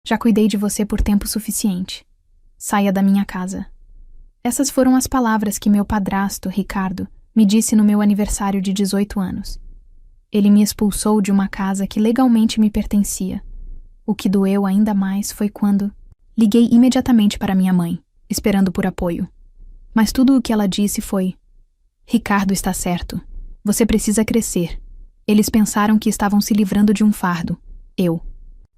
Já cuidei de você por tempo suficiente. Saia da minha casa. Essas foram as palavras que meu padrasto, Ricardo, me disse no meu aniversário de 18 anos. Ele me expulsou de uma casa que legalmente me pertencia. O que doeu ainda mais foi quando liguei imediatamente para minha mãe, esperando por apoio. Mas tudo o que ela disse foi: Ricardo está certo. Você precisa crescer. Eles pensaram que estavam se livrando de um fardo.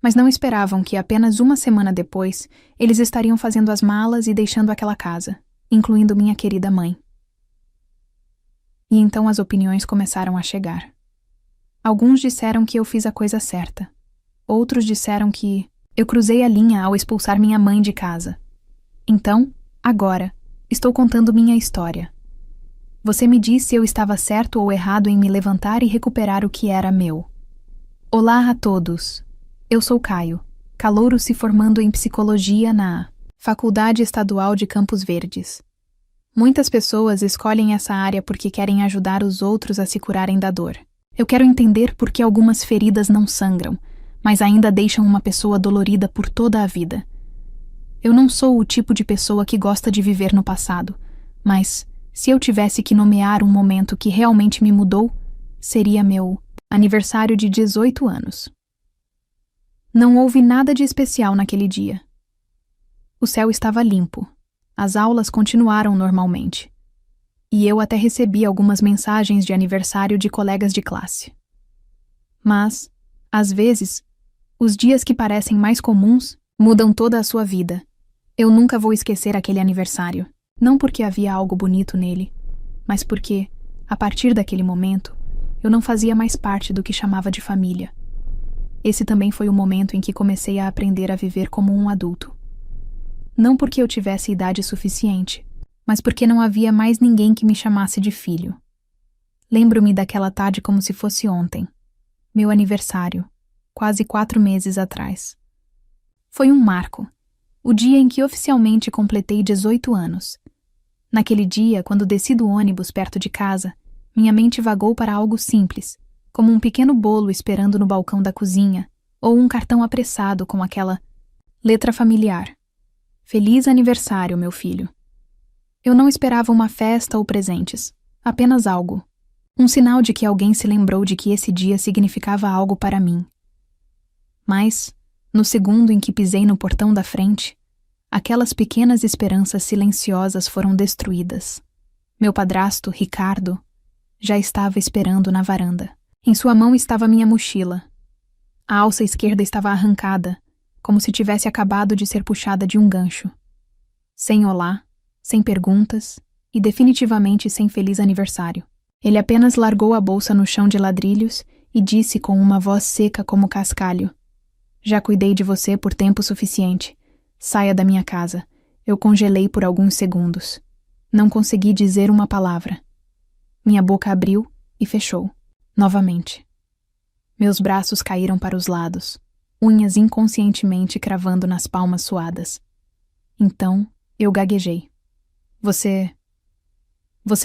Mas não esperavam que apenas uma semana depois eles estariam fazendo as malas e deixando aquela casa, incluindo minha querida mãe. E então as opiniões começaram a chegar. Alguns disseram que eu fiz a coisa certa. Outros disseram que eu cruzei a linha ao expulsar minha mãe de casa. Então, agora, estou contando minha história. Você me disse se eu estava certo ou errado em me levantar e recuperar o que era meu. Olá a todos. Eu sou Caio, calouro se formando em psicologia na Faculdade Estadual de Campos Verdes. Muitas pessoas escolhem essa área porque querem ajudar os outros a se curarem da dor. Eu quero entender por que algumas feridas não sangram, mas ainda deixam uma pessoa dolorida por toda a vida. Eu não sou o tipo de pessoa que gosta de viver no passado, mas se eu tivesse que nomear um momento que realmente me mudou, seria meu aniversário de 18 anos. Não houve nada de especial naquele dia. O céu estava limpo. As aulas continuaram normalmente. E eu até recebi algumas mensagens de aniversário de colegas de classe. Mas, às vezes, os dias que parecem mais comuns mudam toda a sua vida. Eu nunca vou esquecer aquele aniversário. Não porque havia algo bonito nele, mas porque, a partir daquele momento, eu não fazia mais parte do que chamava de família. Esse também foi o momento em que comecei a aprender a viver como um adulto. Não porque eu tivesse idade suficiente, mas porque não havia mais ninguém que me chamasse de filho. Lembro-me daquela tarde como se fosse ontem. Meu aniversário, quase 4 meses atrás. Foi um marco, o dia em que oficialmente completei 18 anos. Naquele dia, quando desci do ônibus perto de casa, minha mente vagou para algo simples, como um pequeno bolo esperando no balcão da cozinha, ou um cartão apressado com aquela letra familiar. Feliz aniversário, meu filho. Eu não esperava uma festa ou presentes, apenas algo. Um sinal de que alguém se lembrou de que esse dia significava algo para mim. Mas, no segundo em que pisei no portão da frente, aquelas pequenas esperanças silenciosas foram destruídas. Meu padrasto, Ricardo, já estava esperando na varanda. Em sua mão estava minha mochila. A alça esquerda estava arrancada, como se tivesse acabado de ser puxada de um gancho. Sem olá, sem perguntas e definitivamente sem feliz aniversário. Ele apenas largou a bolsa no chão de ladrilhos e disse com uma voz seca como cascalho: Já cuidei de você por tempo suficiente. Saia da minha casa. Eu congelei por alguns segundos. Não consegui dizer uma palavra. Minha boca abriu e fechou. Novamente. Meus braços caíram para os lados, unhas inconscientemente cravando nas palmas suadas. Então, eu gaguejei. Você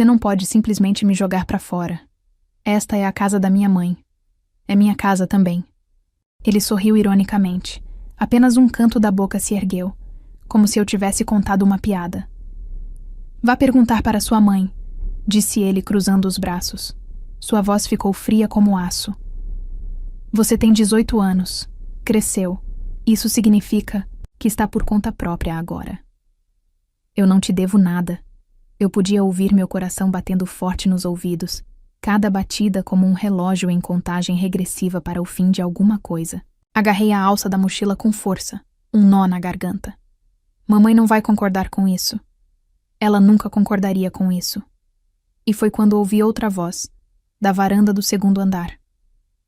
não pode simplesmente me jogar para fora. Esta é a casa da minha mãe. É minha casa também. Ele sorriu ironicamente. Apenas um canto da boca se ergueu, como se eu tivesse contado uma piada. Vá perguntar para sua mãe, disse ele cruzando os braços. Sua voz ficou fria como aço. Você tem 18 anos. Cresceu. Isso significa que está por conta própria agora. Eu não te devo nada. Eu podia ouvir meu coração batendo forte nos ouvidos, cada batida como um relógio em contagem regressiva para o fim de alguma coisa. Agarrei a alça da mochila com força, um nó na garganta. Mamãe não vai concordar com isso. Ela nunca concordaria com isso. E foi quando ouvi outra voz, da varanda do segundo andar.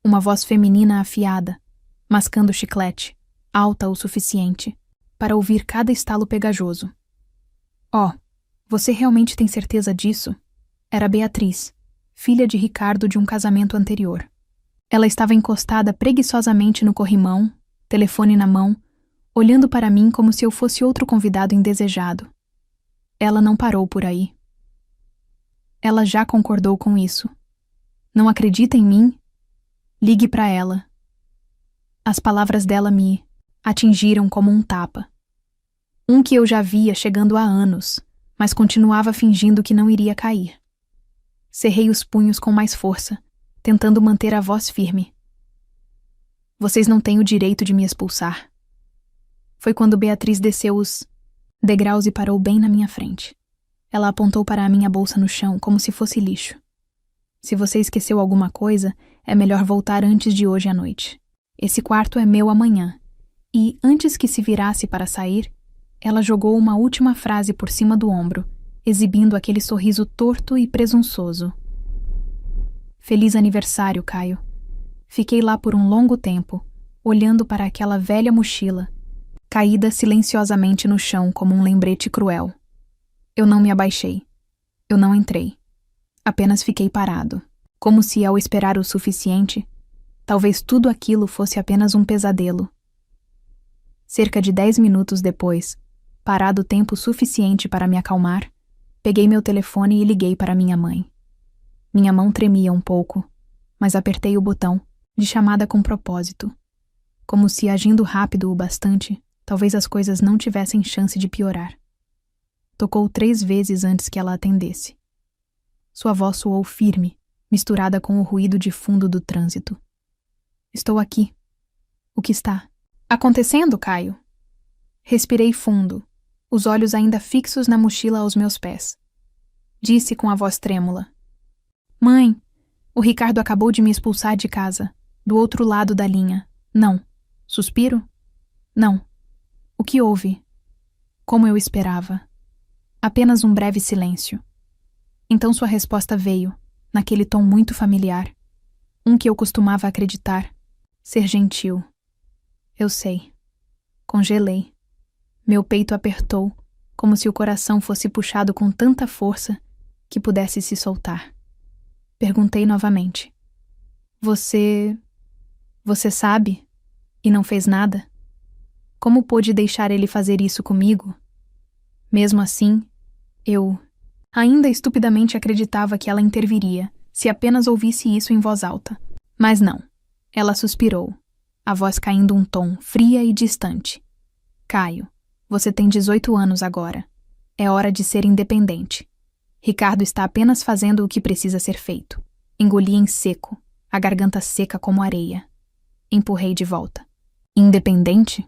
Uma voz feminina afiada, mascando chiclete, alta o suficiente, para ouvir cada estalo pegajoso. Oh, você realmente tem certeza disso? Era Beatriz, filha de Ricardo de um casamento anterior. Ela estava encostada preguiçosamente no corrimão, telefone na mão, olhando para mim como se eu fosse outro convidado indesejado. Ela não parou por aí. Ela já concordou com isso. Não acredita em mim? Ligue para ela. As palavras dela me atingiram como um tapa. Um que eu já via chegando há anos, mas continuava fingindo que não iria cair. Cerrei os punhos com mais força, tentando manter a voz firme. Vocês não têm o direito de me expulsar. Foi quando Beatriz desceu os degraus e parou bem na minha frente. Ela apontou para a minha bolsa no chão como se fosse lixo. Se você esqueceu alguma coisa, é melhor voltar antes de hoje à noite. Esse quarto é meu amanhã. E, antes que se virasse para sair, ela jogou uma última frase por cima do ombro, exibindo aquele sorriso torto e presunçoso. Feliz aniversário, Caio. Fiquei lá por um longo tempo, olhando para aquela velha mochila, caída silenciosamente no chão como um lembrete cruel. Eu não me abaixei. Eu não entrei. Apenas fiquei parado, como se, ao esperar o suficiente, talvez tudo aquilo fosse apenas um pesadelo. Cerca de 10 minutos depois, parado tempo suficiente para me acalmar, peguei meu telefone e liguei para minha mãe. Minha mão tremia um pouco, mas apertei o botão de chamada com propósito, como se, agindo rápido o bastante, talvez as coisas não tivessem chance de piorar. Tocou 3 vezes antes que ela atendesse. Sua voz soou firme, misturada com o ruído de fundo do trânsito. Estou aqui. O que está acontecendo, Caio? Respirei fundo, os olhos ainda fixos na mochila aos meus pés. Disse com a voz trêmula. Mãe, o Ricardo acabou de me expulsar de casa, do outro lado da linha. Não. Suspiro? Não. O que houve? Como eu esperava. Apenas um breve silêncio. Então sua resposta veio, naquele tom muito familiar, um que eu costumava acreditar, ser gentil. Eu sei. Congelei. Meu peito apertou, como se o coração fosse puxado com tanta força que pudesse se soltar. Perguntei novamente. Você sabe? E não fez nada? Como pôde deixar ele fazer isso comigo? Mesmo assim, eu ainda estupidamente acreditava que ela interviria, se apenas ouvisse isso em voz alta. Mas não. Ela suspirou, a voz caindo um tom, fria e distante. Caio, você tem 18 anos agora. É hora de ser independente. Ricardo está apenas fazendo o que precisa ser feito. Engoli em seco, a garganta seca como areia. Empurrei de volta. Independente?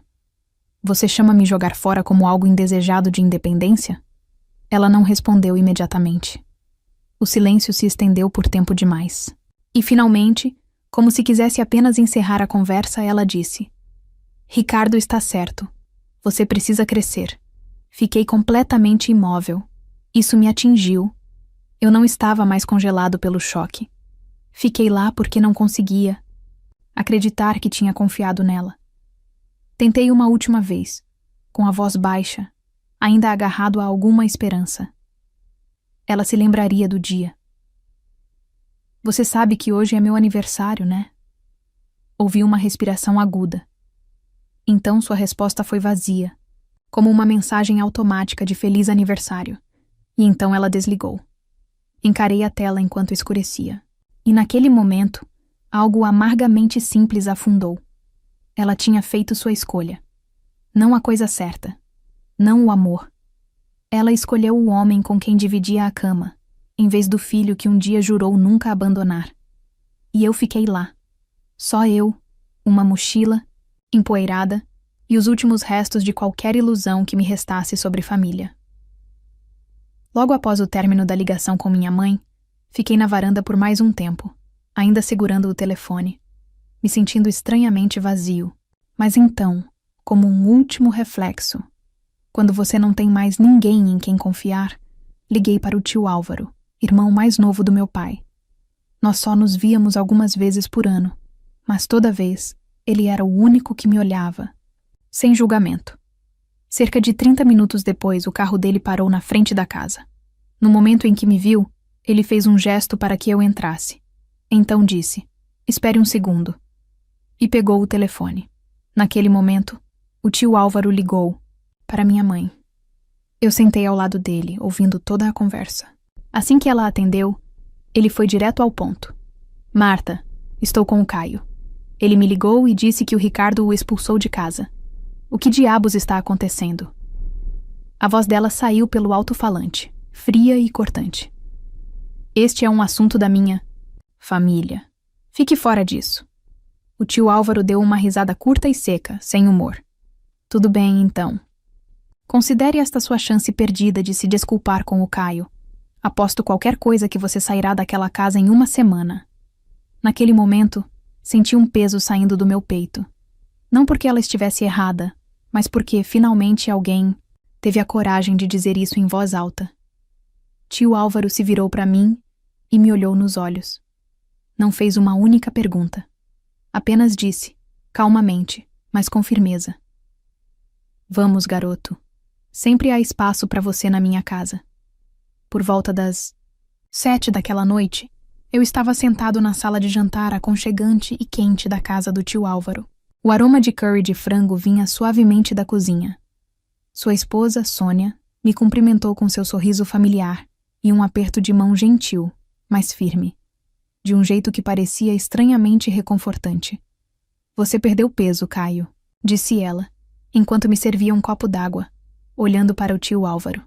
Você chama me jogar fora como algo indesejado de independência? Ela não respondeu imediatamente. O silêncio se estendeu por tempo demais. E, finalmente, como se quisesse apenas encerrar a conversa, ela disse: Ricardo está certo. Você precisa crescer. Fiquei completamente imóvel. Isso me atingiu. Eu não estava mais congelado pelo choque. Fiquei lá porque não conseguia acreditar que tinha confiado nela. Tentei uma última vez, com a voz baixa, ainda agarrado a alguma esperança. Ela se lembraria do dia. Você sabe que hoje é meu aniversário, né? Ouvi uma respiração aguda. Então sua resposta foi vazia, como uma mensagem automática de feliz aniversário. E então ela desligou. Encarei a tela enquanto escurecia. E naquele momento, algo amargamente simples afundou. Ela tinha feito sua escolha. Não a coisa certa. Não o amor. Ela escolheu o homem com quem dividia a cama, em vez do filho que um dia jurou nunca abandonar. E eu fiquei lá. Só eu, uma mochila, empoeirada, e os últimos restos de qualquer ilusão que me restasse sobre família. Logo após o término da ligação com minha mãe, fiquei na varanda por mais um tempo, ainda segurando o telefone, me sentindo estranhamente vazio. Mas então, como um último reflexo, quando você não tem mais ninguém em quem confiar, liguei para o tio Álvaro, irmão mais novo do meu pai. Nós só nos víamos algumas vezes por ano, mas toda vez ele era o único que me olhava, sem julgamento. Cerca de 30 minutos depois, o carro dele parou na frente da casa. No momento em que me viu, ele fez um gesto para que eu entrasse. Então disse: "Espere um segundo." E pegou o telefone. Naquele momento, o tio Álvaro ligou para minha mãe. Eu sentei ao lado dele, ouvindo toda a conversa. Assim que ela atendeu, ele foi direto ao ponto. "Marta, estou com o Caio. Ele me ligou e disse que o Ricardo o expulsou de casa. O que diabos está acontecendo? A voz dela saiu pelo alto-falante, fria e cortante. Este é um assunto da minha família. Fique fora disso. O tio Álvaro deu uma risada curta e seca, sem humor. Tudo bem, então. Considere esta sua chance perdida de se desculpar com o Caio. Aposto qualquer coisa que você sairá daquela casa em uma semana. Naquele momento, senti um peso saindo do meu peito. Não porque ela estivesse errada, mas porque, finalmente, alguém teve a coragem de dizer isso em voz alta. Tio Álvaro se virou para mim e me olhou nos olhos. Não fez uma única pergunta. Apenas disse, calmamente, mas com firmeza. Vamos, garoto. Sempre há espaço para você na minha casa. Por volta das 7 daquela noite, eu estava sentado na sala de jantar aconchegante e quente da casa do tio Álvaro. O aroma de curry de frango vinha suavemente da cozinha. Sua esposa, Sônia, me cumprimentou com seu sorriso familiar e um aperto de mão gentil, mas firme, de um jeito que parecia estranhamente reconfortante. Você perdeu peso, Caio, disse ela, enquanto me servia um copo d'água, olhando para o tio Álvaro.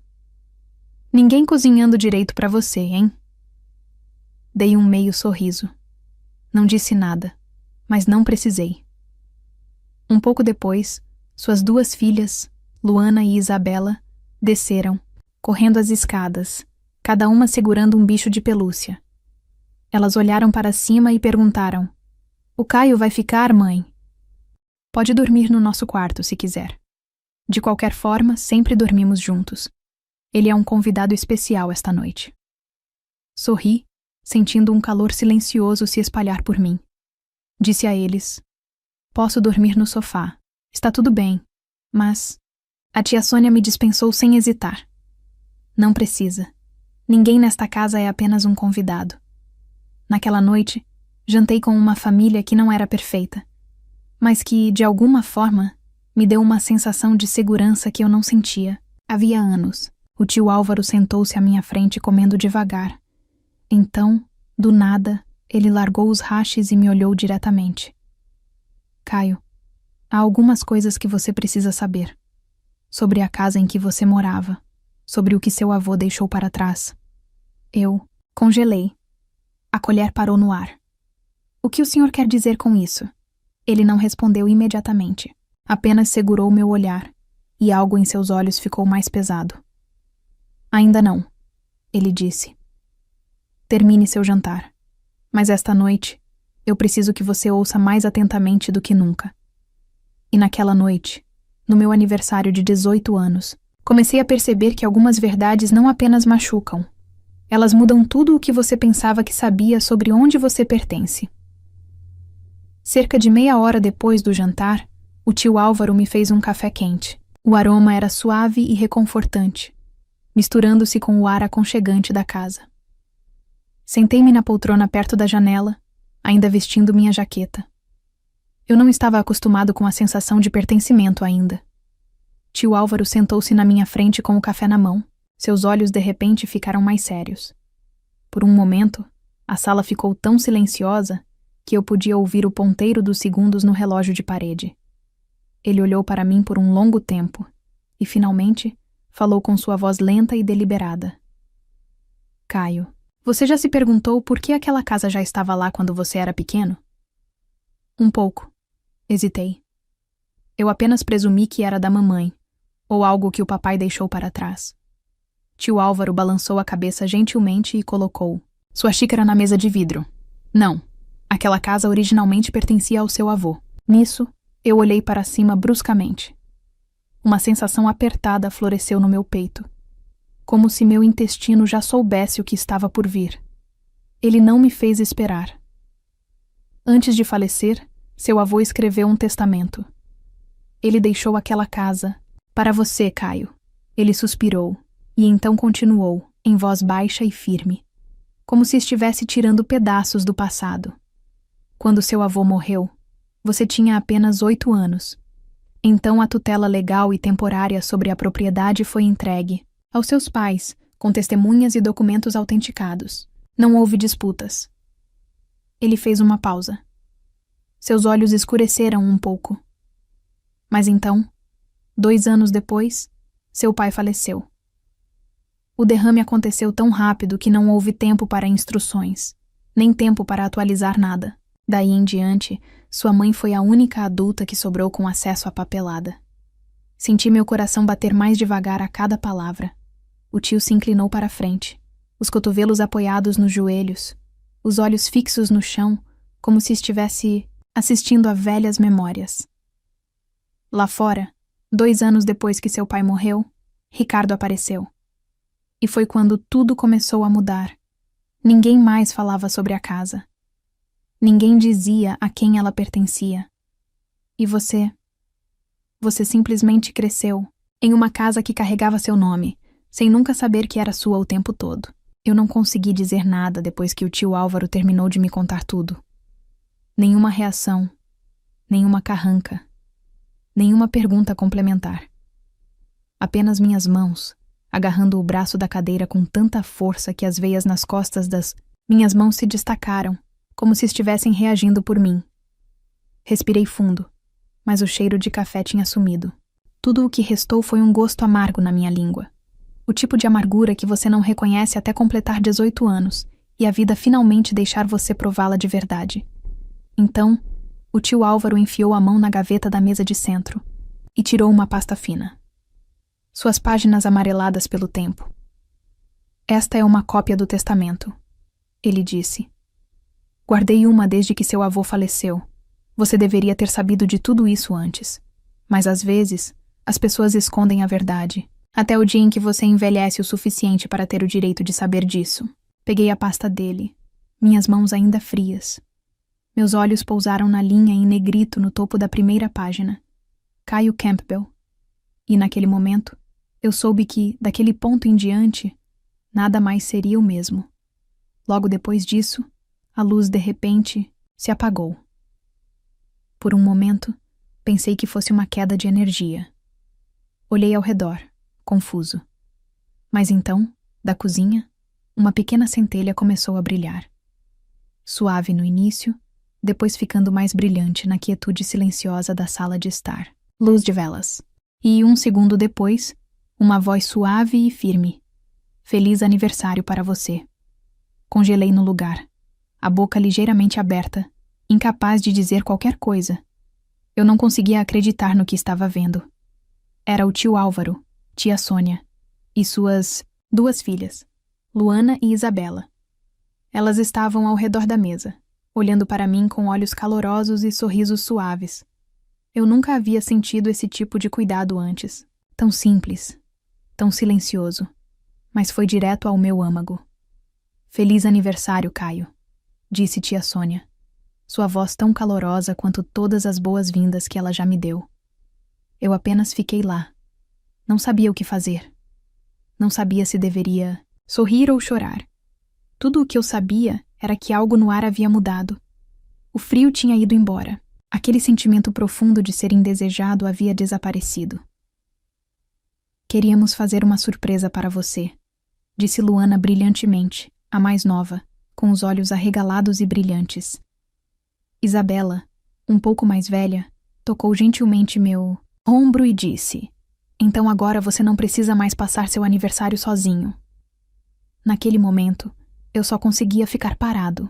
Ninguém cozinhando direito para você, hein? Dei um meio sorriso. Não disse nada, mas não precisei. Um pouco depois, suas duas filhas, Luana e Isabela, desceram, correndo as escadas, cada uma segurando um bicho de pelúcia. Elas olharam para cima e perguntaram: O Caio vai ficar, mãe? Pode dormir no nosso quarto, se quiser. De qualquer forma, sempre dormimos juntos. Ele é um convidado especial esta noite. Sorri, sentindo um calor silencioso se espalhar por mim. Disse a eles: Posso dormir no sofá. Está tudo bem. Mas a tia Sônia me dispensou sem hesitar. Não precisa. Ninguém nesta casa é apenas um convidado. Naquela noite, jantei com uma família que não era perfeita, mas que, de alguma forma, me deu uma sensação de segurança que eu não sentia. Havia anos. O tio Álvaro sentou-se à minha frente comendo devagar. Então, do nada, ele largou os hashes e me olhou diretamente. Caio, há algumas coisas que você precisa saber. Sobre a casa em que você morava. Sobre o que seu avô deixou para trás. Eu congelei. A colher parou no ar. O que o senhor quer dizer com isso? Ele não respondeu imediatamente. Apenas segurou meu olhar, e algo em seus olhos ficou mais pesado. Ainda não, ele disse. Termine seu jantar. Mas esta noite, eu preciso que você ouça mais atentamente do que nunca. E naquela noite, no meu aniversário de 18 anos, comecei a perceber que algumas verdades não apenas machucam. Elas mudam tudo o que você pensava que sabia sobre onde você pertence. Cerca de meia hora depois do jantar, o tio Álvaro me fez um café quente. O aroma era suave e reconfortante, misturando-se com o ar aconchegante da casa. Sentei-me na poltrona perto da janela, ainda vestindo minha jaqueta. Eu não estava acostumado com a sensação de pertencimento ainda. Tio Álvaro sentou-se na minha frente com o café na mão. Seus olhos de repente ficaram mais sérios. Por um momento, a sala ficou tão silenciosa que eu podia ouvir o ponteiro dos segundos no relógio de parede. Ele olhou para mim por um longo tempo e, finalmente, falou com sua voz lenta e deliberada. Caio, você já se perguntou por que aquela casa já estava lá quando você era pequeno? Um pouco. Hesitei. Eu apenas presumi que era da mamãe, ou algo que o papai deixou para trás. Tio Álvaro balançou a cabeça gentilmente e colocou sua xícara na mesa de vidro. Não, aquela casa originalmente pertencia ao seu avô. Nisso, eu olhei para cima bruscamente. Uma sensação apertada floresceu no meu peito, como se meu intestino já soubesse o que estava por vir. Ele não me fez esperar. Antes de falecer, seu avô escreveu um testamento. Ele deixou aquela casa para você, Caio. Ele suspirou e então continuou, em voz baixa e firme, como se estivesse tirando pedaços do passado. Quando seu avô morreu, você tinha apenas 8 anos. Então a tutela legal e temporária sobre a propriedade foi entregue aos seus pais, com testemunhas e documentos autenticados. Não houve disputas. Ele fez uma pausa. Seus olhos escureceram um pouco. Mas então, 2 anos depois, seu pai faleceu. O derrame aconteceu tão rápido que não houve tempo para instruções, nem tempo para atualizar nada. Daí em diante, sua mãe foi a única adulta que sobrou com acesso à papelada. Senti meu coração bater mais devagar a cada palavra. O tio se inclinou para a frente, os cotovelos apoiados nos joelhos, os olhos fixos no chão, como se estivesse assistindo a velhas memórias. Lá fora, 2 anos depois que seu pai morreu, Ricardo apareceu. E foi quando tudo começou a mudar. Ninguém mais falava sobre a casa. Ninguém dizia a quem ela pertencia. E você simplesmente cresceu em uma casa que carregava seu nome, sem nunca saber que era sua o tempo todo. Eu não consegui dizer nada depois que o tio Álvaro terminou de me contar tudo. Nenhuma reação, nenhuma carranca, nenhuma pergunta complementar. Apenas minhas mãos, agarrando o braço da cadeira com tanta força que as veias nas costas das minhas mãos se destacaram, como se estivessem reagindo por mim. Respirei fundo, mas o cheiro de café tinha sumido. Tudo o que restou foi um gosto amargo na minha língua. O tipo de amargura que você não reconhece até completar 18 anos e a vida finalmente deixar você prová-la de verdade. Então, o tio Álvaro enfiou a mão na gaveta da mesa de centro e tirou uma pasta fina. Suas páginas amareladas pelo tempo. Esta é uma cópia do testamento, ele disse. Guardei uma desde que seu avô faleceu. Você deveria ter sabido de tudo isso antes. Mas às vezes, as pessoas escondem a verdade, até o dia em que você envelhece o suficiente para ter o direito de saber disso. Peguei a pasta dele, minhas mãos ainda frias. Meus olhos pousaram na linha em negrito no topo da primeira página. Caio Campbell. E naquele momento, eu soube que, daquele ponto em diante, nada mais seria o mesmo. Logo depois disso, a luz de repente se apagou. Por um momento, pensei que fosse uma queda de energia. Olhei ao redor, confuso. Mas então, da cozinha, uma pequena centelha começou a brilhar. Suave no início, depois ficando mais brilhante na quietude silenciosa da sala de estar. Luz de velas. E 1 segundo depois, uma voz suave e firme. Feliz aniversário para você. Congelei no lugar, a boca ligeiramente aberta, incapaz de dizer qualquer coisa. Eu não conseguia acreditar no que estava vendo. Era o tio Álvaro, tia Sônia, e suas 2 filhas, Luana e Isabela. Elas estavam ao redor da mesa, olhando para mim com olhos calorosos e sorrisos suaves. Eu nunca havia sentido esse tipo de cuidado antes. Tão simples, tão silencioso, mas foi direto ao meu âmago. Feliz aniversário, Caio, disse tia Sônia, sua voz tão calorosa quanto todas as boas-vindas que ela já me deu. Eu apenas fiquei lá. Não sabia o que fazer. Não sabia se deveria sorrir ou chorar. Tudo o que eu sabia era que algo no ar havia mudado. O frio tinha ido embora. Aquele sentimento profundo de ser indesejado havia desaparecido. Queríamos fazer uma surpresa para você, disse Luana brilhantemente, a mais nova, com os olhos arregalados e brilhantes. Isabela, um pouco mais velha, tocou gentilmente meu ombro e disse: então agora você não precisa mais passar seu aniversário sozinho. Naquele momento, eu só conseguia ficar parado,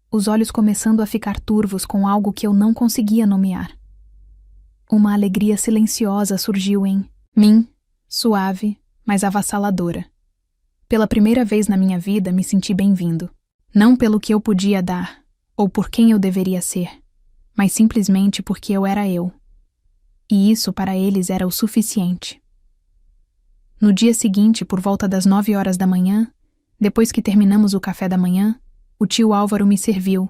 os olhos começando a ficar turvos com algo que eu não conseguia nomear. Uma alegria silenciosa surgiu em mim, suave, mas avassaladora. Pela primeira vez na minha vida me senti bem-vindo. Não pelo que eu podia dar, ou por quem eu deveria ser, mas simplesmente porque eu era eu. E isso para eles era o suficiente. No dia seguinte, por volta das 9 horas da manhã, depois que terminamos o café da manhã, o tio Álvaro me serviu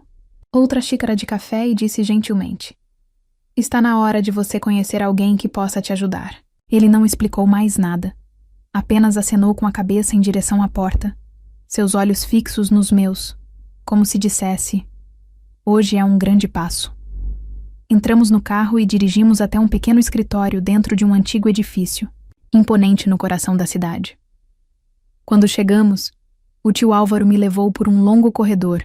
outra xícara de café e disse gentilmente: está na hora de você conhecer alguém que possa te ajudar. Ele não explicou mais nada. Apenas acenou com a cabeça em direção à porta, seus olhos fixos nos meus, como se dissesse: hoje é um grande passo. Entramos no carro e dirigimos até um pequeno escritório dentro de um antigo edifício, imponente no coração da cidade. Quando chegamos, o tio Álvaro me levou por um longo corredor,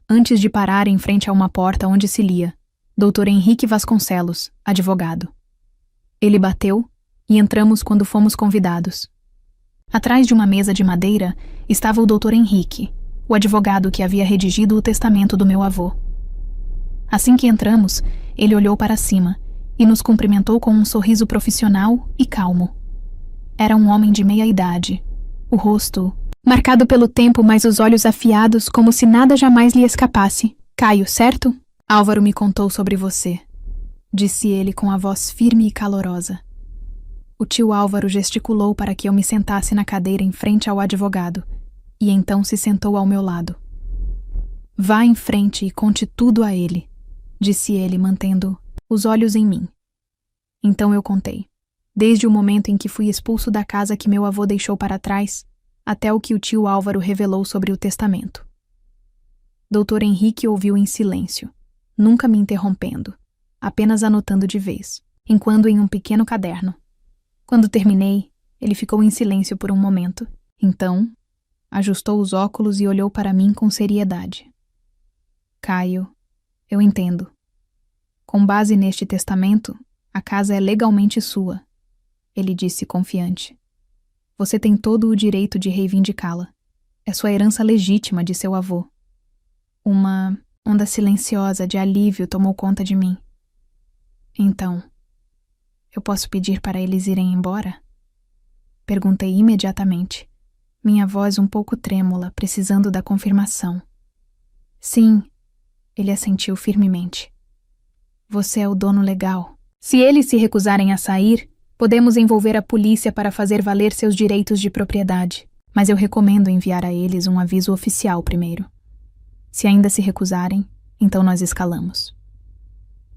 antes de parar em frente a uma porta onde se lia: Dr. Henrique Vasconcelos, advogado. Ele bateu, e entramos quando fomos convidados. Atrás de uma mesa de madeira estava o Dr. Henrique, o advogado que havia redigido o testamento do meu avô. Assim que entramos, ele olhou para cima e nos cumprimentou com um sorriso profissional e calmo. Era um homem de meia idade, o rosto marcado pelo tempo, mas os olhos afiados como se nada jamais lhe escapasse. Caio, certo? Álvaro me contou sobre você, disse ele com a voz firme e calorosa. O tio Álvaro gesticulou para que eu me sentasse na cadeira em frente ao advogado, e então se sentou ao meu lado. Vá em frente e conte tudo a ele, disse ele, mantendo os olhos em mim. Então eu contei, desde o momento em que fui expulso da casa que meu avô deixou para trás, até o que o tio Álvaro revelou sobre o testamento. Dr. Henrique ouviu em silêncio, nunca me interrompendo, apenas anotando de vez, enquanto em um pequeno caderno. Quando terminei, ele ficou em silêncio por um momento. Então, ajustou os óculos e olhou para mim com seriedade. Caio, eu entendo. Com base neste testamento, a casa é legalmente sua, ele disse confiante. Você tem todo o direito de reivindicá-la. É sua herança legítima de seu avô. Uma onda silenciosa de alívio tomou conta de mim. Então, eu posso pedir para eles irem embora? Perguntei imediatamente, minha voz um pouco trêmula, precisando da confirmação. Sim, ele assentiu firmemente. Você é o dono legal. Se eles se recusarem a sair, podemos envolver a polícia para fazer valer seus direitos de propriedade, mas eu recomendo enviar a eles um aviso oficial primeiro. Se ainda se recusarem, então nós escalamos.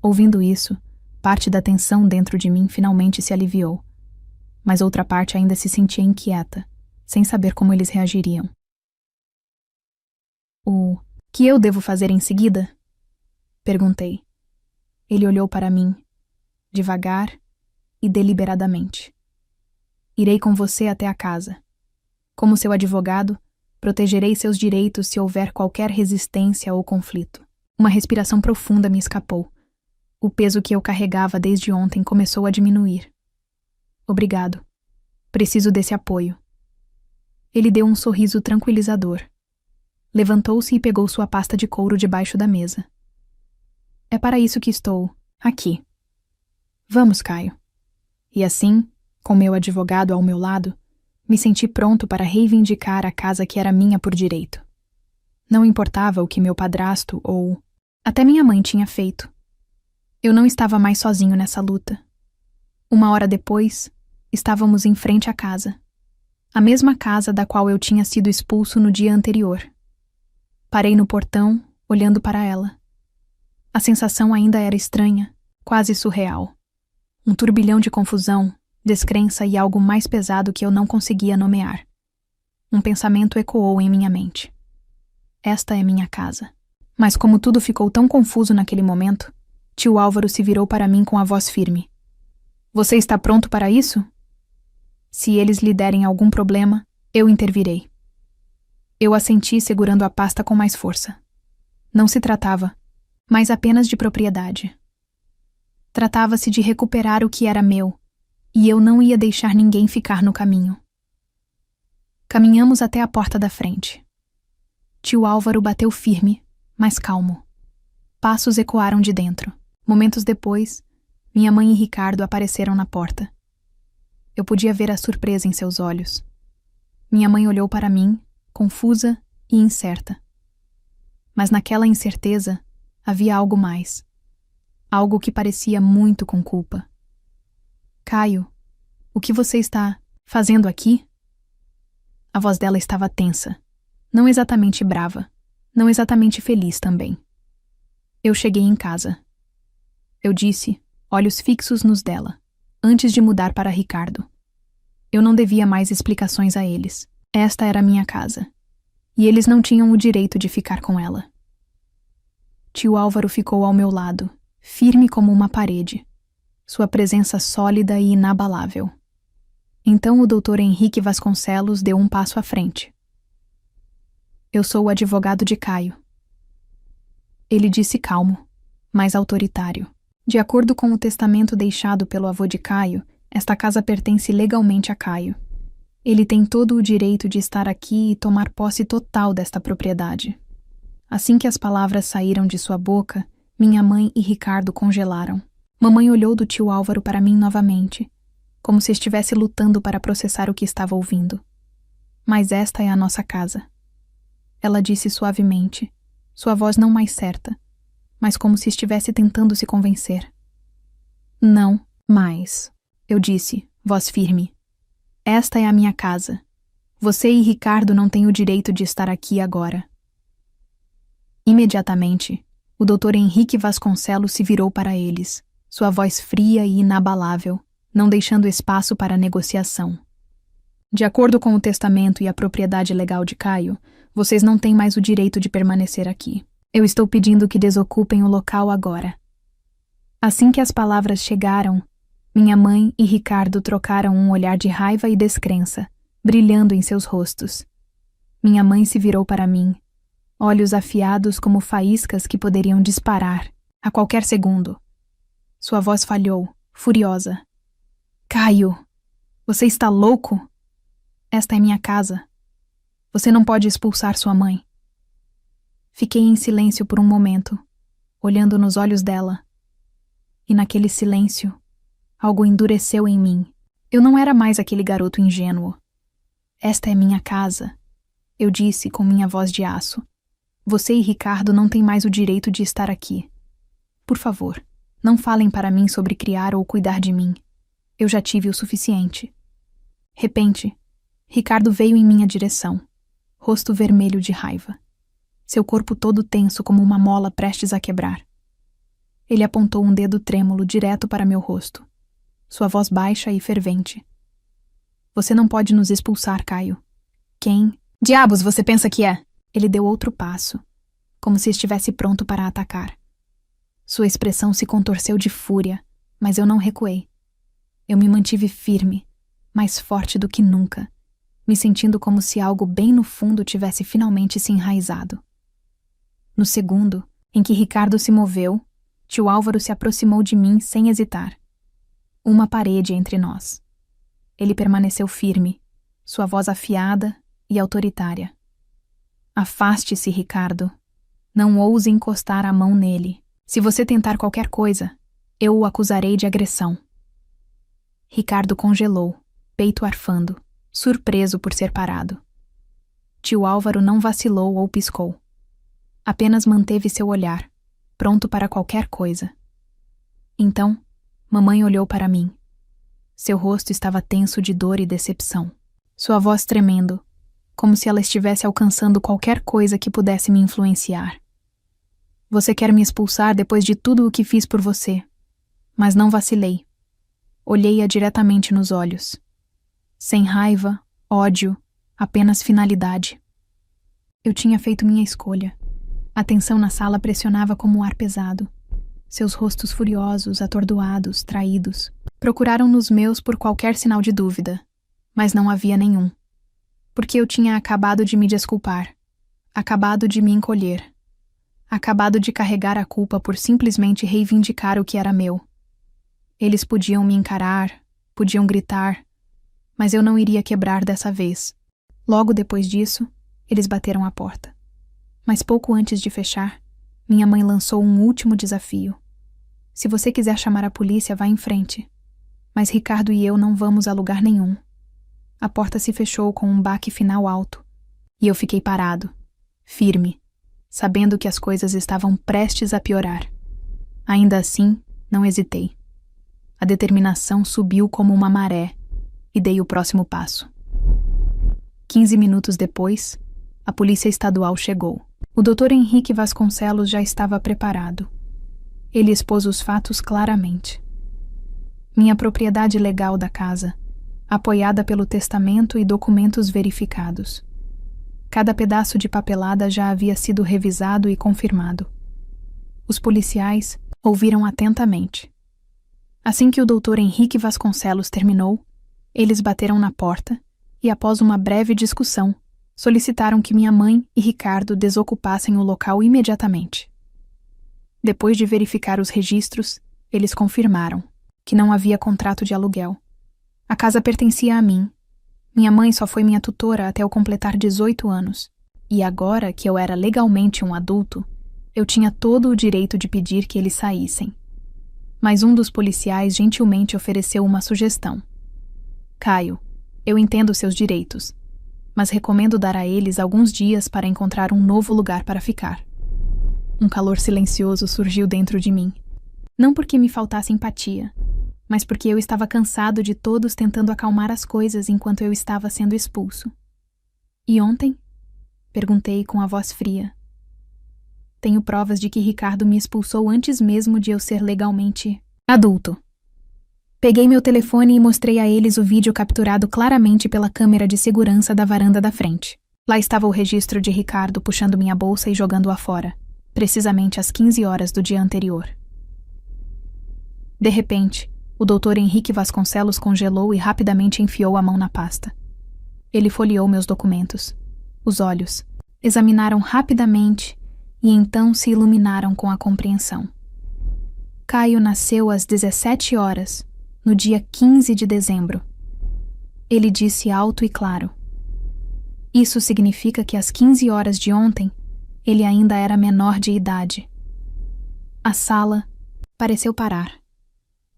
Ouvindo isso, parte da tensão dentro de mim finalmente se aliviou, mas outra parte ainda se sentia inquieta, sem saber como eles reagiriam. O que eu devo fazer em seguida? Perguntei. Ele olhou para mim, devagar e deliberadamente. Irei com você até a casa. Como seu advogado, protegerei seus direitos se houver qualquer resistência ou conflito. Uma respiração profunda me escapou. O peso que eu carregava desde ontem começou a diminuir. Obrigado. Preciso desse apoio. Ele deu um sorriso tranquilizador. Levantou-se e pegou sua pasta de couro debaixo da mesa. É para isso que estou aqui. Vamos, Caio. E assim, com meu advogado ao meu lado, me senti pronto para reivindicar a casa que era minha por direito. Não importava o que meu padrasto ou até minha mãe tinha feito. Eu não estava mais sozinho nessa luta. Uma hora depois, estávamos em frente à casa. A mesma casa da qual eu tinha sido expulso no dia anterior. Parei no portão, olhando para ela. A sensação ainda era estranha, quase surreal. Um turbilhão de confusão, descrença e algo mais pesado que eu não conseguia nomear. Um pensamento ecoou em minha mente. Esta é minha casa. Mas como tudo ficou tão confuso naquele momento, tio Álvaro se virou para mim com a voz firme. Você está pronto para isso? Se eles lhe derem algum problema, eu intervirei. Eu assenti segurando a pasta com mais força. Não se tratava, mas apenas de propriedade. Tratava-se de recuperar o que era meu, e eu não ia deixar ninguém ficar no caminho. Caminhamos até a porta da frente. Tio Álvaro bateu firme, mas calmo. Passos ecoaram de dentro. Momentos depois, minha mãe e Ricardo apareceram na porta. Eu podia ver a surpresa em seus olhos. Minha mãe olhou para mim, confusa e incerta. Mas naquela incerteza havia algo mais. Algo que parecia muito com culpa. Caio, o que você está fazendo aqui? A voz dela estava tensa. Não exatamente brava. Não exatamente feliz também. Eu cheguei em casa. Eu disse, olhos fixos nos dela, antes de mudar para Ricardo. Eu não devia mais explicações a eles. Esta era minha casa. E eles não tinham o direito de ficar com ela. Tio Álvaro ficou ao meu lado, firme como uma parede. Sua presença sólida e inabalável. Então o Dr. Henrique Vasconcelos deu um passo à frente. Eu sou o advogado de Caio. Ele disse calmo, mas autoritário. De acordo com o testamento deixado pelo avô de Caio, Esta casa pertence legalmente a Caio. Ele tem todo o direito de estar aqui e tomar posse total desta propriedade. Assim que as palavras saíram de sua boca, minha mãe e Ricardo congelaram. Mamãe olhou do tio Álvaro para mim novamente, como se estivesse lutando para processar o que estava ouvindo. Mas esta é a nossa casa. Ela disse suavemente, sua voz não mais certa, mas como se estivesse tentando se convencer. Não, mais, eu disse, voz firme. Esta é a minha casa. Você e Ricardo não têm o direito de estar aqui agora. Imediatamente, o Dr. Henrique Vasconcelos se virou para eles, sua voz fria e inabalável, não deixando espaço para negociação. De acordo com o testamento e a propriedade legal de Caio, vocês não têm mais o direito de permanecer aqui. Eu estou pedindo que desocupem o local agora. Assim que as palavras chegaram, minha mãe e Ricardo trocaram um olhar de raiva e descrença, brilhando em seus rostos. Minha mãe se virou para mim, olhos afiados como faíscas que poderiam disparar a qualquer segundo. Sua voz falhou, furiosa. Caio, você está louco? Esta é minha casa. Você não pode expulsar sua mãe. Fiquei em silêncio por um momento, olhando nos olhos dela. E naquele silêncio, algo endureceu em mim. Eu não era mais aquele garoto ingênuo. Esta é minha casa, eu disse com minha voz de aço. Você e Ricardo não têm mais o direito de estar aqui. Por favor, não falem para mim sobre criar ou cuidar de mim. Eu já tive o suficiente. Repente, Ricardo veio em minha direção, rosto vermelho de raiva. Seu corpo todo tenso como uma mola prestes a quebrar. Ele apontou um dedo trêmulo direto para meu rosto. Sua voz baixa e fervente. Você não pode nos expulsar, Caio. Quem diabos você pensa que é? Ele deu outro passo, como se estivesse pronto para atacar. Sua expressão se contorceu de fúria, mas eu não recuei. Eu me mantive firme, mais forte do que nunca, me sentindo como se algo bem no fundo tivesse finalmente se enraizado. No segundo em que Ricardo se moveu, tio Álvaro se aproximou de mim sem hesitar. Uma parede entre nós. Ele permaneceu firme, sua voz afiada e autoritária. Afaste-se, Ricardo. Não ouse encostar a mão nele. Se você tentar qualquer coisa, eu o acusarei de agressão. Ricardo congelou, peito arfando, surpreso por ser parado. Tio Álvaro não vacilou ou piscou. Apenas manteve seu olhar, pronto para qualquer coisa. Então, mamãe olhou para mim. Seu rosto estava tenso de dor e decepção. Sua voz tremendo, como se ela estivesse alcançando qualquer coisa que pudesse me influenciar. Você quer me expulsar depois de tudo o que fiz por você. Mas não vacilei. Olhei-a diretamente nos olhos. Sem raiva, ódio, apenas finalidade. Eu tinha feito minha escolha. A tensão na sala pressionava como um ar pesado. Seus rostos furiosos, atordoados, traídos, procuraram nos meus por qualquer sinal de dúvida, mas não havia nenhum. Porque eu tinha acabado de me desculpar, acabado de me encolher, acabado de carregar a culpa por simplesmente reivindicar o que era meu. Eles podiam me encarar, podiam gritar, mas eu não iria quebrar dessa vez. Logo depois disso, eles bateram a porta. Mas pouco antes de fechar, minha mãe lançou um último desafio. Se você quiser chamar a polícia, vá em frente. Mas Ricardo e eu não vamos a lugar nenhum. A porta se fechou com um baque final alto, e eu fiquei parado, firme, sabendo que as coisas estavam prestes a piorar. Ainda assim, não hesitei. A determinação subiu como uma maré, e dei o próximo passo. 15 minutos depois, a Polícia Estadual chegou. O Dr. Henrique Vasconcelos já estava preparado. Ele expôs os fatos claramente. Minha propriedade legal da casa, apoiada pelo testamento e documentos verificados. Cada pedaço de papelada já havia sido revisado e confirmado. Os policiais ouviram atentamente. Assim que o Dr. Henrique Vasconcelos terminou, eles bateram na porta e, após uma breve discussão, solicitaram que minha mãe e Ricardo desocupassem o local imediatamente. Depois de verificar os registros, eles confirmaram que não havia contrato de aluguel, A casa pertencia a mim. Minha mãe só foi minha tutora até eu completar 18 anos. E agora que eu era legalmente um adulto, eu tinha todo o direito de pedir que eles saíssem. Mas um dos policiais gentilmente ofereceu uma sugestão. Caio, eu entendo seus direitos, mas recomendo dar a eles alguns dias para encontrar um novo lugar para ficar. Um calor silencioso surgiu dentro de mim. Não porque me faltasse empatia, mas porque eu estava cansado de todos tentando acalmar as coisas enquanto eu estava sendo expulso. E ontem? Perguntei com a voz fria. Tenho provas de que Ricardo me expulsou antes mesmo de eu ser legalmente adulto. Peguei meu telefone e mostrei a eles o vídeo capturado claramente pela câmera de segurança da varanda da frente. Lá estava o registro de Ricardo puxando minha bolsa e jogando-a fora, precisamente às 15 horas do dia anterior. De repente, o Dr. Henrique Vasconcelos congelou e rapidamente enfiou a mão na pasta. Ele folheou meus documentos. Os olhos examinaram rapidamente e então se iluminaram com a compreensão. Caio nasceu às 17 horas, no dia 15 de dezembro. Ele disse alto e claro. Isso significa que às 15 horas de ontem, ele ainda era menor de idade. A sala pareceu parar.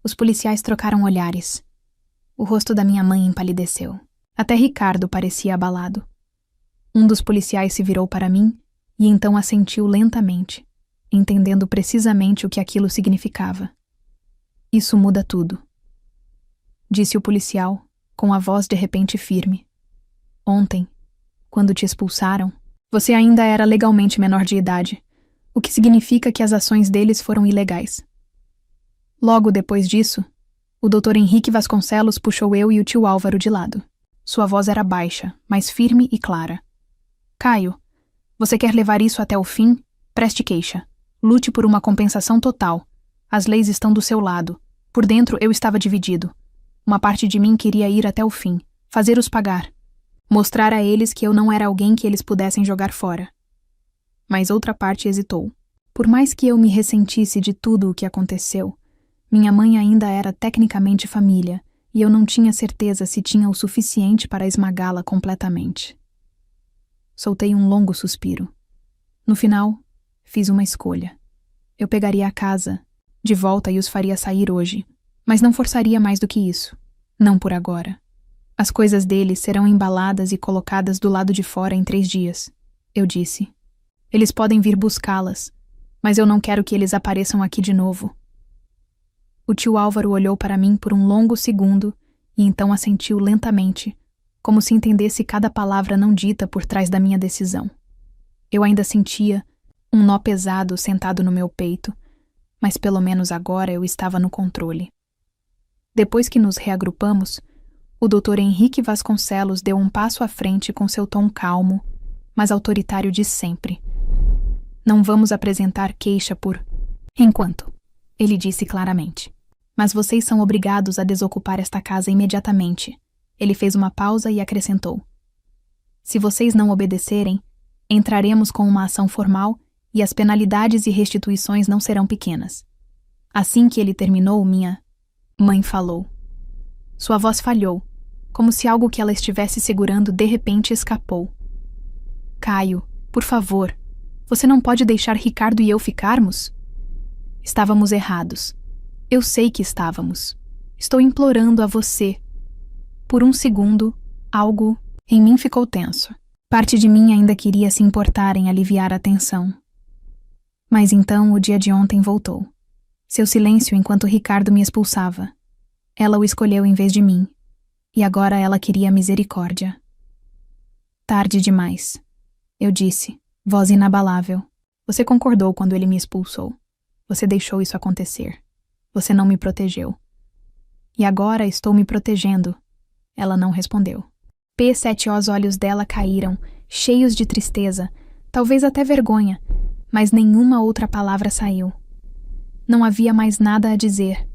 Os policiais trocaram olhares. O rosto da minha mãe empalideceu. Até Ricardo parecia abalado. Um dos policiais se virou para mim e então assentiu lentamente, entendendo precisamente o que aquilo significava. Isso muda tudo, disse o policial, com a voz de repente firme. Ontem, quando te expulsaram, você ainda era legalmente menor de idade, o que significa que as ações deles foram ilegais. Logo depois disso, o Dr. Henrique Vasconcelos puxou eu e o tio Álvaro de lado. Sua voz era baixa, mas firme e clara. Caio, você quer levar isso até o fim? Preste queixa. Lute por uma compensação total. As leis estão do seu lado. Por dentro eu estava dividido. Uma parte de mim queria ir até o fim, fazer-os pagar. Mostrar a eles que eu não era alguém que eles pudessem jogar fora. Mas outra parte hesitou. Por mais que eu me ressentisse de tudo o que aconteceu, minha mãe ainda era tecnicamente família, e eu não tinha certeza se tinha o suficiente para esmagá-la completamente. Soltei um longo suspiro. No final, fiz uma escolha. Eu pegaria a casa, de volta e os faria sair hoje, mas não forçaria mais do que isso. Não por agora. As coisas deles serão embaladas e colocadas do lado de fora em 3 dias, eu disse. Eles podem vir buscá-las, mas eu não quero que eles apareçam aqui de novo. O tio Álvaro olhou para mim por um longo segundo e então assentiu lentamente, como se entendesse cada palavra não dita por trás da minha decisão. Eu ainda sentia um nó pesado sentado no meu peito, mas pelo menos agora eu estava no controle. Depois que nos reagrupamos, o Dr. Henrique Vasconcelos deu um passo à frente com seu tom calmo, mas autoritário de sempre. Não vamos apresentar queixa por enquanto, ele disse claramente. Mas vocês são obrigados a desocupar esta casa imediatamente. Ele fez uma pausa e acrescentou. Se vocês não obedecerem, entraremos com uma ação formal e as penalidades e restituições não serão pequenas. Assim que ele terminou, minha mãe falou. Sua voz falhou, como se algo que ela estivesse segurando de repente escapou. Caio, por favor, você não pode deixar Ricardo e eu ficarmos? Estávamos errados. Eu sei que estávamos. Estou implorando a você. Por um segundo, algo em mim ficou tenso. Parte de mim ainda queria se importar em aliviar a tensão. Mas então o dia de ontem voltou. Seu silêncio enquanto Ricardo me expulsava. Ela o escolheu em vez de mim. E agora ela queria misericórdia. Tarde demais. Eu disse, voz inabalável. Você concordou quando ele me expulsou. Você deixou isso acontecer. Você não me protegeu. E agora estou me protegendo. Ela não respondeu. Os olhos dela caíram, cheios de tristeza, talvez até vergonha, mas nenhuma outra palavra saiu. Não havia mais nada a dizer.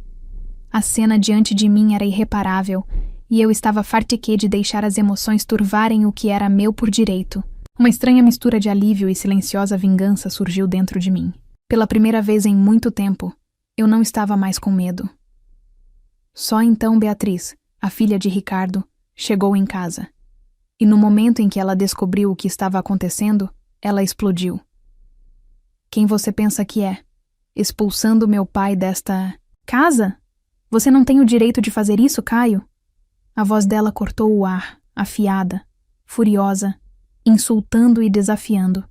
A cena diante de mim era irreparável, e eu estava fartiquê de deixar as emoções turvarem o que era meu por direito. Uma estranha mistura de alívio e silenciosa vingança surgiu dentro de mim. Pela primeira vez em muito tempo, eu não estava mais com medo. Só então, Beatriz, a filha de Ricardo, chegou em casa. E no momento em que ela descobriu o que estava acontecendo, ela explodiu. Quem você pensa que é? Expulsando meu pai desta casa? Você não tem o direito de fazer isso, Caio? A voz dela cortou o ar, afiada, furiosa, insultando e desafiando.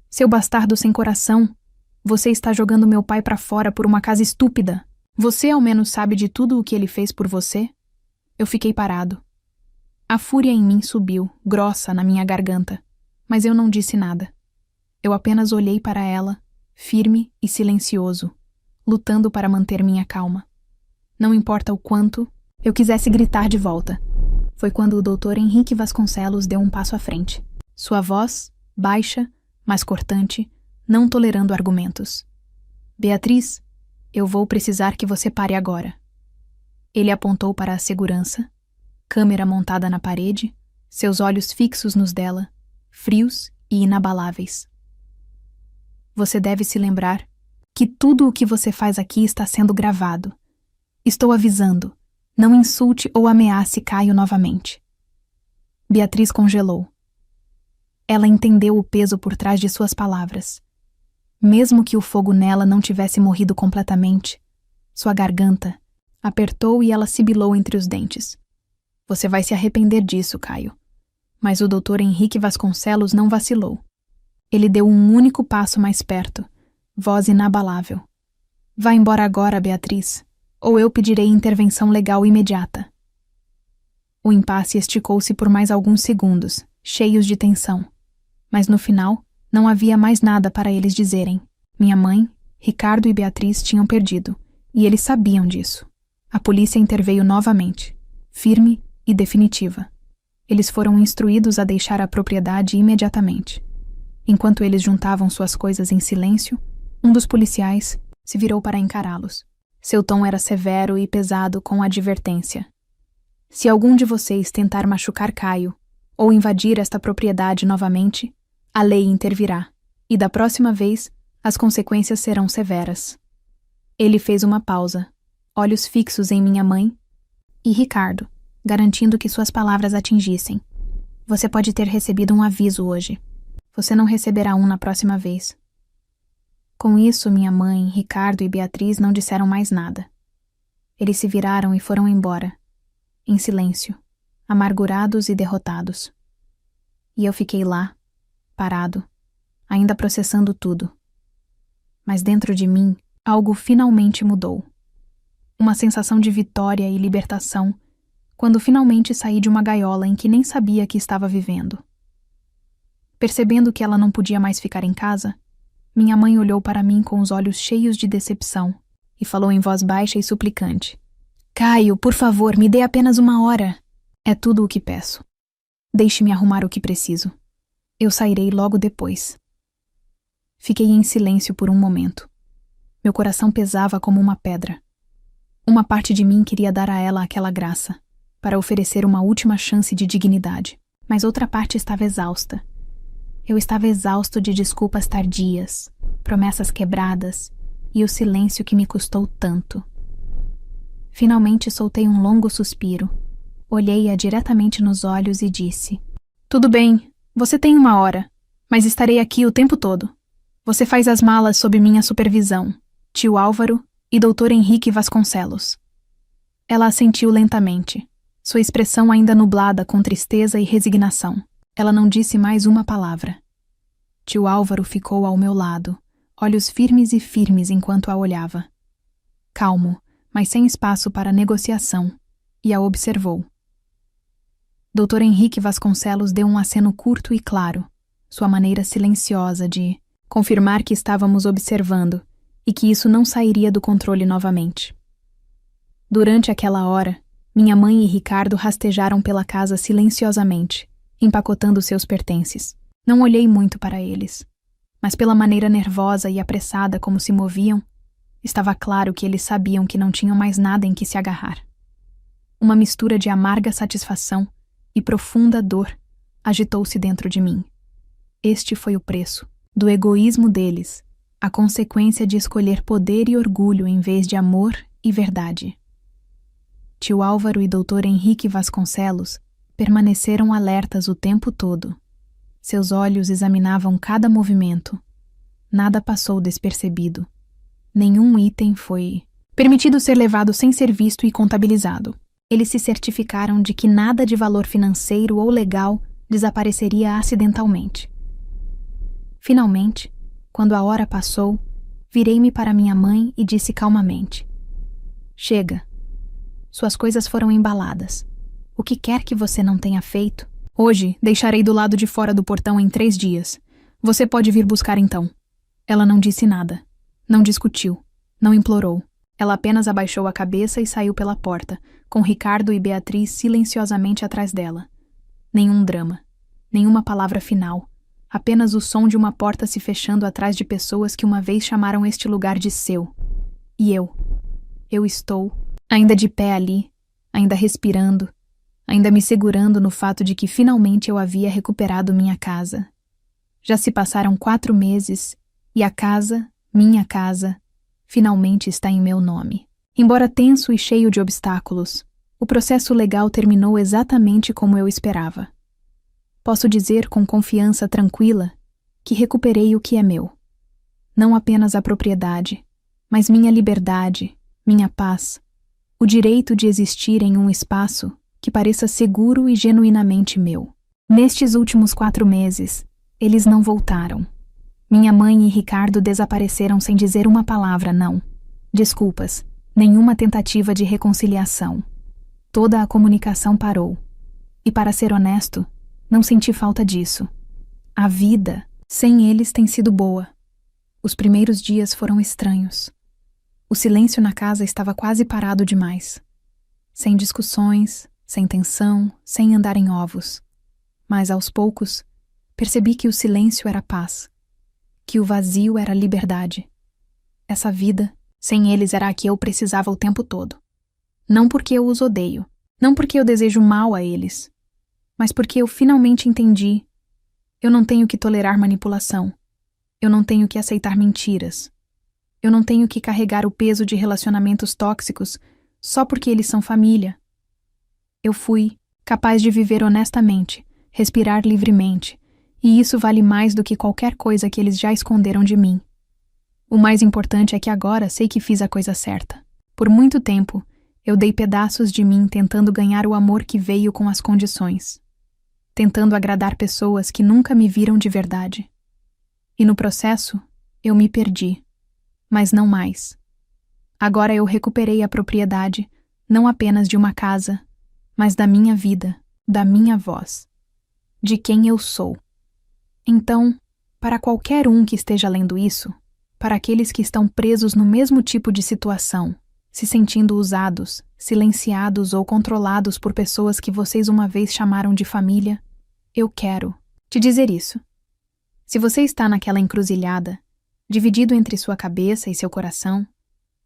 Seu bastardo sem coração, você está jogando meu pai para fora por uma casa estúpida. Você ao menos sabe de tudo o que ele fez por você? Eu fiquei parado. A fúria em mim subiu, grossa na minha garganta, mas eu não disse nada. Eu apenas olhei para ela, firme e silencioso, lutando para manter minha calma. Não importa o quanto eu quisesse gritar de volta. Foi quando o Dr. Henrique Vasconcelos deu um passo à frente. Sua voz, baixa, mas cortante, não tolerando argumentos. Beatriz, eu vou precisar que você pare agora. Ele apontou para a segurança, câmera montada na parede, seus olhos fixos nos dela, frios e inabaláveis. Você deve se lembrar que tudo o que você faz aqui está sendo gravado. Estou avisando, não insulte ou ameace Caio novamente. Beatriz congelou. Ela entendeu o peso por trás de suas palavras. Mesmo que o fogo nela não tivesse morrido completamente, sua garganta apertou e ela sibilou entre os dentes. Você vai se arrepender disso, Caio. Mas o Dr. Henrique Vasconcelos não vacilou. Ele deu um único passo mais perto, voz inabalável. Vá embora agora, Beatriz, ou eu pedirei intervenção legal imediata. O impasse esticou-se por mais alguns segundos, cheios de tensão. Mas no final, não havia mais nada para eles dizerem. Minha mãe, Ricardo e Beatriz tinham perdido, e eles sabiam disso. A polícia interveio novamente, firme e definitiva. Eles foram instruídos a deixar a propriedade imediatamente. Enquanto eles juntavam suas coisas em silêncio, um dos policiais se virou para encará-los. Seu tom era severo e pesado com advertência. Se algum de vocês tentar machucar Caio ou invadir esta propriedade novamente, a lei intervirá, e da próxima vez as consequências serão severas. Ele fez uma pausa, olhos fixos em minha mãe e Ricardo, garantindo que suas palavras atingissem. Você pode ter recebido um aviso hoje. Você não receberá um na próxima vez. Com isso, minha mãe, Ricardo e Beatriz não disseram mais nada. Eles se viraram e foram embora, em silêncio, amargurados e derrotados. E eu fiquei lá, parado, ainda processando tudo. Mas dentro de mim, algo finalmente mudou. Uma sensação de vitória e libertação, quando finalmente saí de uma gaiola em que nem sabia que estava vivendo. Percebendo que ela não podia mais ficar em casa, minha mãe olhou para mim com os olhos cheios de decepção e falou em voz baixa e suplicante. Caio, por favor, me dê apenas 1 hora. É tudo o que peço. Deixe-me arrumar o que preciso. Eu sairei logo depois. Fiquei em silêncio por um momento. Meu coração pesava como uma pedra. Uma parte de mim queria dar a ela aquela graça, para oferecer uma última chance de dignidade, mas outra parte estava exausta. Eu estava exausto de desculpas tardias, promessas quebradas e o silêncio que me custou tanto. Finalmente soltei um longo suspiro, olhei-a diretamente nos olhos e disse: Tudo bem, você tem 1 hora, mas estarei aqui o tempo todo. Você faz as malas sob minha supervisão, tio Álvaro e Dr. Henrique Vasconcelos. Ela assentiu lentamente, sua expressão ainda nublada com tristeza e resignação. Ela não disse mais uma palavra. Tio Álvaro ficou ao meu lado, olhos firmes e firmes enquanto a olhava. Calmo, mas sem espaço para negociação, e a observou. Dr. Henrique Vasconcelos deu um aceno curto e claro, sua maneira silenciosa de confirmar que estávamos observando e que isso não sairia do controle novamente. Durante aquela hora, minha mãe e Ricardo rastejaram pela casa silenciosamente, empacotando seus pertences. Não olhei muito para eles, mas pela maneira nervosa e apressada como se moviam, estava claro que eles sabiam que não tinham mais nada em que se agarrar. Uma mistura de amarga satisfação e profunda dor agitou-se dentro de mim. Este foi o preço do egoísmo deles, a consequência de escolher poder e orgulho em vez de amor e verdade. tio Álvaro e doutor Henrique Vasconcelos permaneceram alertas o tempo todo. Seus olhos examinavam cada movimento. Nada passou despercebido. Nenhum item foi permitido ser levado sem ser visto e contabilizado. Eles se certificaram de que nada de valor financeiro ou legal desapareceria acidentalmente. Finalmente, quando a hora passou, virei-me para minha mãe e disse calmamente: Chega. Suas coisas foram embaladas. O que quer que você não tenha feito, hoje deixarei do lado de fora do portão em 3 dias. Você pode vir buscar então. Ela não disse nada. Não discutiu. Não implorou. Ela apenas abaixou a cabeça e saiu pela porta, com Ricardo e Beatriz silenciosamente atrás dela. Nenhum drama. Nenhuma palavra final. Apenas o som de uma porta se fechando atrás de pessoas que uma vez chamaram este lugar de seu. E eu estou, ainda de pé ali, ainda respirando, ainda me segurando no fato de que finalmente eu havia recuperado minha casa. Já se passaram 4 meses e a casa, minha casa, finalmente está em meu nome. Embora tenso e cheio de obstáculos, o processo legal terminou exatamente como eu esperava. Posso dizer com confiança tranquila que recuperei o que é meu. Não apenas a propriedade, mas minha liberdade, minha paz, o direito de existir em um espaço que pareça seguro e genuinamente meu. Nestes últimos 4 meses, eles não voltaram. Minha mãe e Ricardo desapareceram sem dizer uma palavra, não. Desculpas, nenhuma tentativa de reconciliação. Toda a comunicação parou. E para ser honesto, não senti falta disso. A vida, sem eles, tem sido boa. Os primeiros dias foram estranhos. O silêncio na casa estava quase parado demais. Sem discussões, sem tensão, sem andar em ovos. Mas, aos poucos, percebi que o silêncio era paz. Que o vazio era liberdade. Essa vida, sem eles, era a que eu precisava o tempo todo. Não porque eu os odeio, não porque eu desejo mal a eles, mas porque eu finalmente entendi. Eu não tenho que tolerar manipulação. Eu não tenho que aceitar mentiras. Eu não tenho que carregar o peso de relacionamentos tóxicos só porque eles são família. Eu fui capaz de viver honestamente, respirar livremente, e isso vale mais do que qualquer coisa que eles já esconderam de mim. O mais importante é que agora sei que fiz a coisa certa. Por muito tempo, eu dei pedaços de mim tentando ganhar o amor que veio com as condições. Tentando agradar pessoas que nunca me viram de verdade. E no processo, eu me perdi. Mas não mais. Agora eu recuperei a propriedade, não apenas de uma casa, mas da minha vida, da minha voz. De quem eu sou. Então, para qualquer um que esteja lendo isso, para aqueles que estão presos no mesmo tipo de situação, se sentindo usados, silenciados ou controlados por pessoas que vocês uma vez chamaram de família, eu quero te dizer isso. Se você está naquela encruzilhada, dividido entre sua cabeça e seu coração,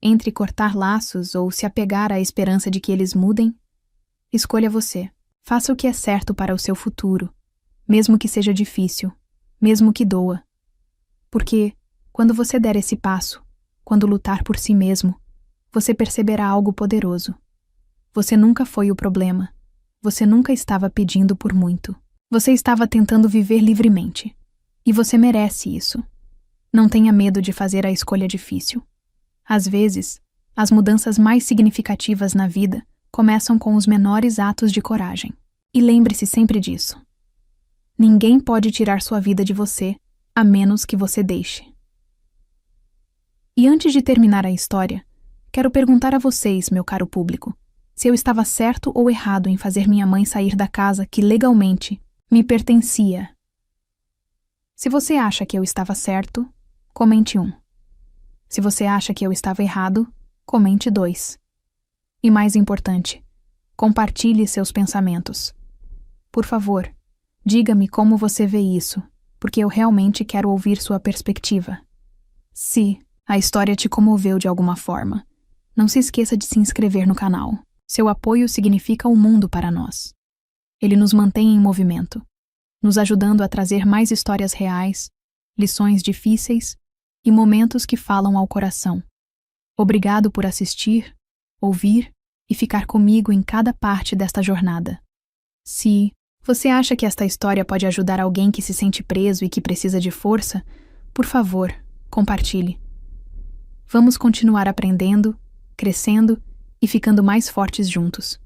entre cortar laços ou se apegar à esperança de que eles mudem, escolha você. Faça o que é certo para o seu futuro, mesmo que seja difícil, mesmo que doa. Porque, quando você der esse passo, quando lutar por si mesmo, você perceberá algo poderoso. Você nunca foi o problema. Você nunca estava pedindo por muito. Você estava tentando viver livremente. E você merece isso. Não tenha medo de fazer a escolha difícil. Às vezes, as mudanças mais significativas na vida começam com os menores atos de coragem. E lembre-se sempre disso. Ninguém pode tirar sua vida de você, a menos que você deixe. E antes de terminar a história, quero perguntar a vocês, meu caro público, se eu estava certo ou errado em fazer minha mãe sair da casa que legalmente me pertencia. Se você acha que eu estava certo, comente 1. Se você acha que eu estava errado, comente 2. E mais importante, compartilhe seus pensamentos. Por favor, diga-me como você vê isso, porque eu realmente quero ouvir sua perspectiva. Se a história te comoveu de alguma forma, não se esqueça de se inscrever no canal. Seu apoio significa o mundo para nós. Ele nos mantém em movimento, nos ajudando a trazer mais histórias reais, lições difíceis e momentos que falam ao coração. Obrigado por assistir, ouvir e ficar comigo em cada parte desta jornada. Se você acha que esta história pode ajudar alguém que se sente preso e que precisa de força, por favor, compartilhe. Vamos continuar aprendendo, crescendo e ficando mais fortes juntos.